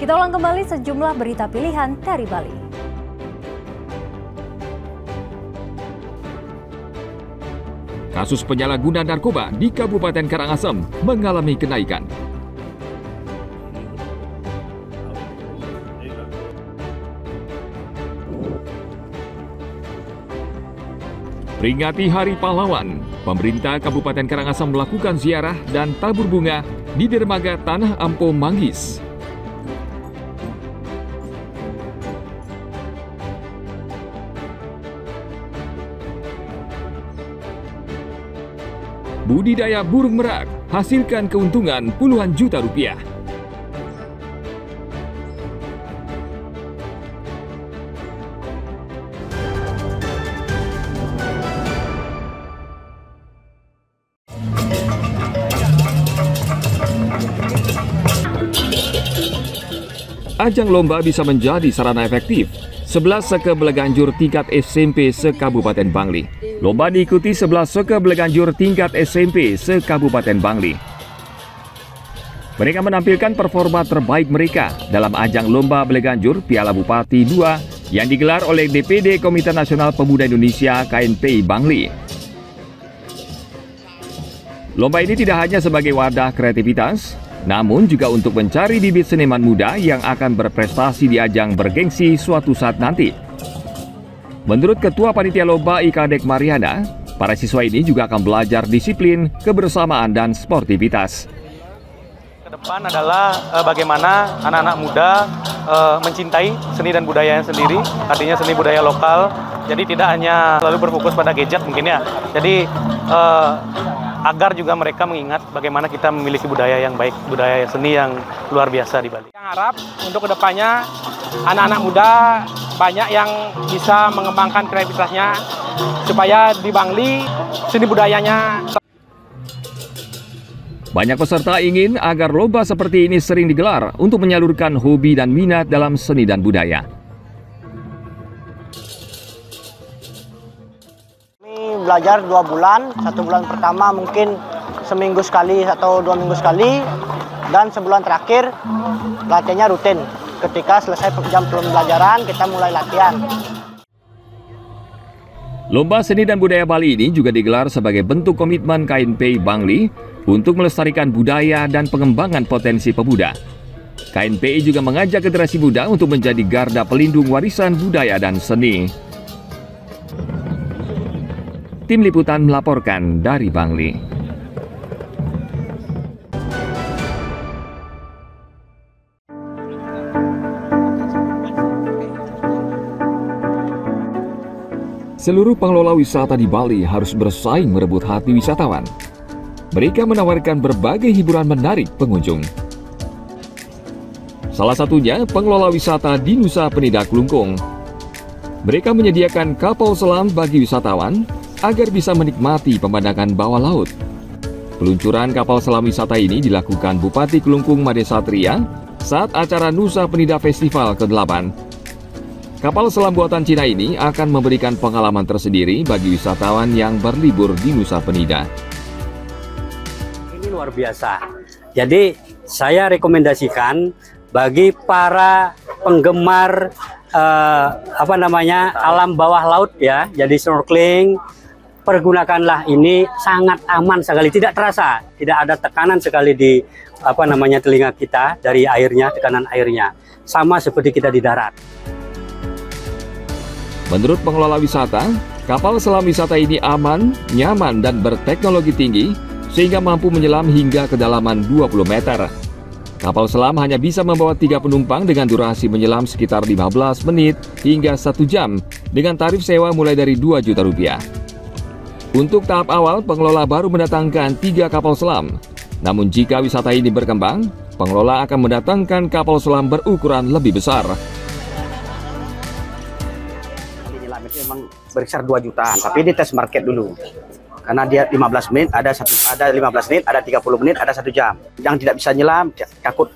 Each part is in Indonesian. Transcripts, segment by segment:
Kita ulang kembali sejumlah berita pilihan dari Bali. Kasus penyalahgunaan narkoba di Kabupaten Karangasem mengalami kenaikan. Peringati Hari Pahlawan, pemerintah Kabupaten Karangasem melakukan ziarah dan tabur bunga di dermaga Tanah Ampo Manggis. Budidaya burung merak hasilkan keuntungan puluhan juta rupiah. Ajang lomba bisa menjadi sarana efektif 11 seke beleganjur tingkat SMP se-Kabupaten Bangli. Lomba diikuti 11 seke beleganjur tingkat SMP se-Kabupaten Bangli. Mereka menampilkan performa terbaik mereka dalam ajang lomba beleganjur Piala Bupati 2 yang digelar oleh DPD Komite Nasional Pemuda Indonesia KNPI Bangli. Lomba ini tidak hanya sebagai wadah kreativitas, namun juga untuk mencari bibit seniman muda yang akan berprestasi di ajang bergengsi suatu saat nanti. Menurut Ketua Panitia Lomba Ikadek Mariana, para siswa ini juga akan belajar disiplin, kebersamaan, dan sportivitas. Ke depan adalah bagaimana anak-anak muda mencintai seni dan budayanya sendiri, artinya seni budaya lokal. Jadi tidak hanya selalu berfokus pada gadget mungkin ya. Jadi agar juga mereka mengingat bagaimana kita memiliki budaya yang baik, budaya seni yang luar biasa di Bali. Yang harap untuk kedepannya anak-anak muda banyak yang bisa mengembangkan kreativitasnya supaya di Bangli seni budayanya. Banyak peserta ingin agar lomba seperti ini sering digelar untuk menyalurkan hobi dan minat dalam seni dan budaya. Belajar 2 bulan, 1 bulan pertama mungkin seminggu sekali atau 2 minggu sekali, dan sebulan terakhir latihannya rutin. Ketika selesai jam pembelajaran kita mulai latihan. Lomba seni dan budaya Bali ini juga digelar sebagai bentuk komitmen KNPI Bangli untuk melestarikan budaya dan pengembangan potensi pemuda. KNPI juga mengajak generasi muda untuk menjadi garda pelindung warisan budaya dan seni. Tim Liputan melaporkan dari Bangli. Seluruh pengelola wisata di Bali harus bersaing merebut hati wisatawan. Mereka menawarkan berbagai hiburan menarik pengunjung. Salah satunya pengelola wisata di Nusa Penida Kelungkung. Mereka menyediakan kapal selam bagi wisatawan agar bisa menikmati pemandangan bawah laut. Peluncuran kapal selam wisata ini dilakukan Bupati Kelungkung Made Satria saat acara Nusa Penida Festival ke-8. Kapal selam buatan Cina ini akan memberikan pengalaman tersendiri bagi wisatawan yang berlibur di Nusa Penida. Ini luar biasa. Jadi saya rekomendasikan bagi para penggemar alam bawah laut ya, jadi snorkeling, pergunakanlah, ini sangat aman sekali, tidak terasa, tidak ada tekanan sekali di telinga kita dari airnya, tekanan airnya sama seperti kita di darat. Menurut pengelola wisata, kapal selam wisata ini aman, nyaman, dan berteknologi tinggi sehingga mampu menyelam hingga kedalaman 20 meter. Kapal selam hanya bisa membawa 3 penumpang dengan durasi menyelam sekitar 15 menit hingga 1 jam dengan tarif sewa mulai dari 2 juta rupiah. Untuk tahap awal, pengelola baru mendatangkan 3 kapal selam. Namun jika wisata ini berkembang, pengelola akan mendatangkan kapal selam berukuran lebih besar. Nyelam itu memang berkisar 2 jutaan, tapi di tes market dulu. Karena dia 15 menit, ada 15 menit, ada 30 menit, ada 1 jam. Yang tidak bisa nyelam, takut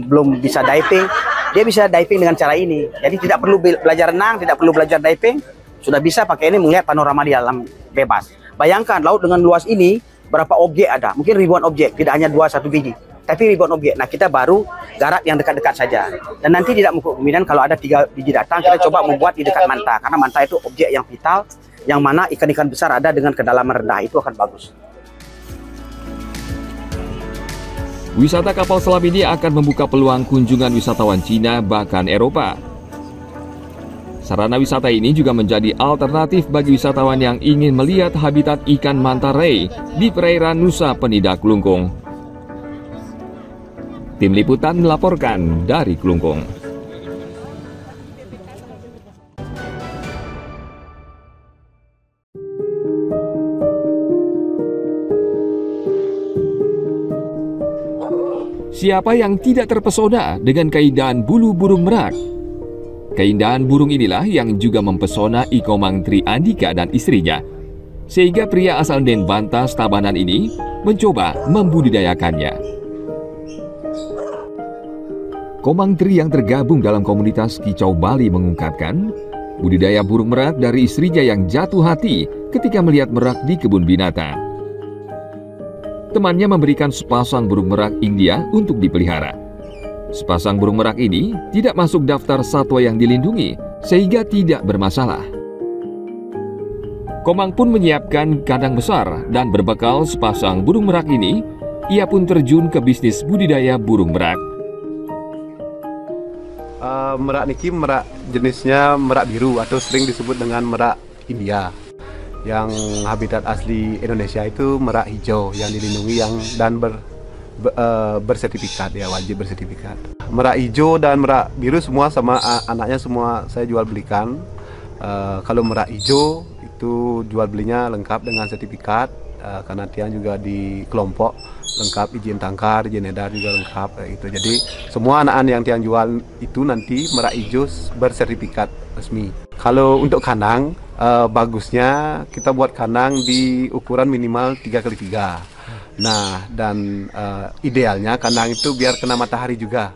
belum bisa diving, dia bisa diving dengan cara ini. Jadi tidak perlu belajar renang, tidak perlu belajar diving, sudah bisa pakai ini melihat panorama di alam bebas. Bayangkan laut dengan luas ini, berapa objek ada, mungkin ribuan objek, tidak hanya 2-1 biji. tapi ribuan objek. Nah, kita baru garap yang dekat-dekat saja. Dan nanti tidak kemungkinan kalau ada 3 biji datang, kita coba membuat di dekat manta. Karena manta itu objek yang vital, yang mana ikan-ikan besar ada dengan kedalaman rendah, itu akan bagus. Wisata kapal selam ini akan membuka peluang kunjungan wisatawan Cina bahkan Eropa. Sarana wisata ini juga menjadi alternatif bagi wisatawan yang ingin melihat habitat ikan manta ray di perairan Nusa Penida Klungkung. Tim Liputan melaporkan dari Klungkung. Siapa yang tidak terpesona dengan keindahan bulu burung merak? Keindahan burung inilah yang juga mempesona Iko Mangtri Andika dan istrinya. Sehingga pria asal Denbantas, Tabanan ini mencoba membudidayakannya. Komangtri yang tergabung dalam komunitas Kicau Bali mengungkapkan, budidaya burung merak dari istrinya yang jatuh hati ketika melihat merak di kebun binatang. Temannya memberikan sepasang burung merak India untuk dipelihara. Sepasang burung merak ini tidak masuk daftar satwa yang dilindungi, sehingga tidak bermasalah. Komang pun menyiapkan kandang besar dan berbekal sepasang burung merak ini, ia pun terjun ke bisnis budidaya burung merak. Merak niki merak jenisnya merak biru atau sering disebut dengan merak India. Yang habitat asli Indonesia itu merak hijau yang dilindungi dan bersertifikat, ya wajib bersertifikat. Merak hijau dan merak biru semua sama anaknya semua saya jual belikan. Kalau merak hijau itu jual belinya lengkap dengan sertifikat, karena Tiang juga di kelompok lengkap, izin tangkar, izin edar juga lengkap itu. Jadi semua anak-anak yang Tiang jual itu nanti merak hijau bersertifikat resmi. Kalau untuk kandang, bagusnya kita buat kandang di ukuran minimal 3x3. Nah, dan idealnya kandang itu biar kena matahari juga.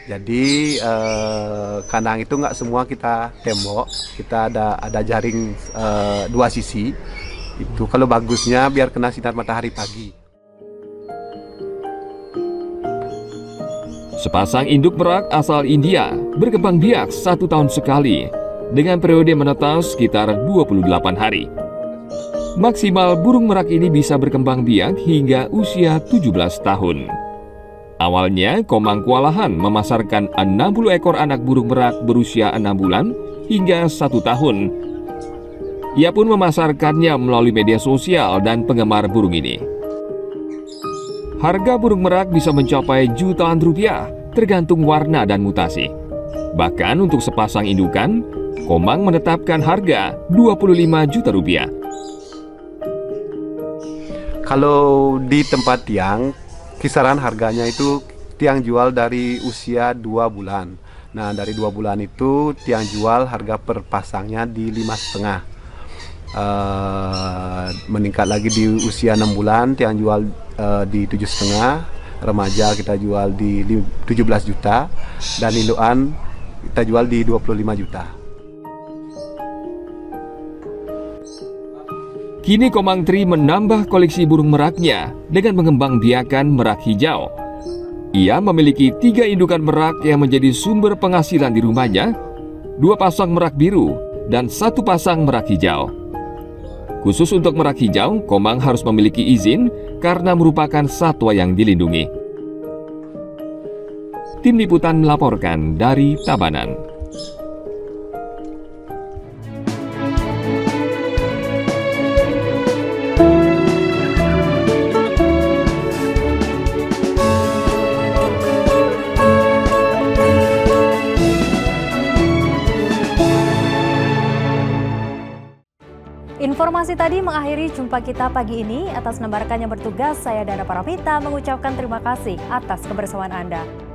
Jadi kandang itu nggak semua kita tembok, kita ada jaring 2 sisi. Itu kalau bagusnya biar kena sinar matahari pagi. Sepasang induk merak asal India berkembang biak 1 tahun sekali dengan periode menetas sekitar 28 hari. Maksimal burung merak ini bisa berkembang biak hingga usia 17 tahun. Awalnya, Komang kewalahan memasarkan 60 ekor anak burung merak berusia 6 bulan hingga 1 tahun. Ia pun memasarkannya melalui media sosial dan penggemar burung ini. Harga burung merak bisa mencapai jutaan rupiah, tergantung warna dan mutasi. Bahkan untuk sepasang indukan, Komang menetapkan harga 25 juta rupiah. Kalau di tempat Tiang, kisaran harganya itu Tiang jual dari usia 2 bulan. Nah, dari 2 bulan itu Tiang jual harga per pasangnya di 5,5. Meningkat lagi di usia 6 bulan Tiang jual di 7,5. Remaja kita jual di 17 juta. Dan indukan kita jual di 25 juta. Kini Komang Tri menambah koleksi burung meraknya dengan mengembangbiakan merak hijau. Ia memiliki 3 indukan merak yang menjadi sumber penghasilan di rumahnya, 2 pasang merak biru, dan 1 pasang merak hijau. Khusus untuk merak hijau, Komang harus memiliki izin karena merupakan satwa yang dilindungi. Tim Liputan melaporkan dari Tabanan. Informasi tadi mengakhiri jumpa kita pagi ini. Atas nama rekan yang bertugas, saya Dana Paramita mengucapkan terima kasih atas kebersamaan Anda.